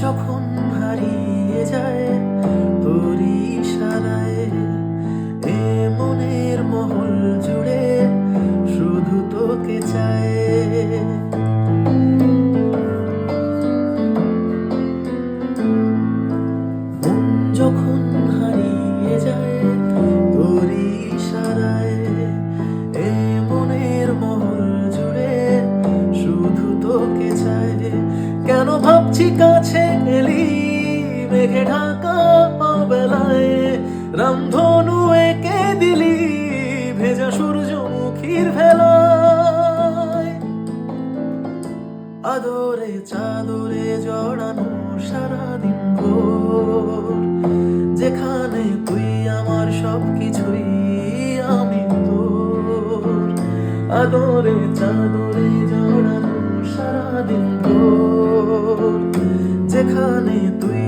যখন হারিয়ে যায় তোর ইশারায়, এ মনের মহল জুড়ে শুধু তোকে চায়। মন যখন হারিয়ে যায় তোর ইশারায়, এ মনের মহল জুড়ে শুধু তোকে চায়। কেন ভাবছি কাছে এলি মেঘে ঢাকা বেলায়, রামধনু এঁকে দিলি ভেজা সূর্যমুখীর ভেলায়। আদরে চাদরে জড়ানো সারাদিন ভোর, যেখানে তুই আমার সবকিছুই আমি তোর। আদরে চাদরে জড়ানো সারাদিন ভোর, যেখানে তুই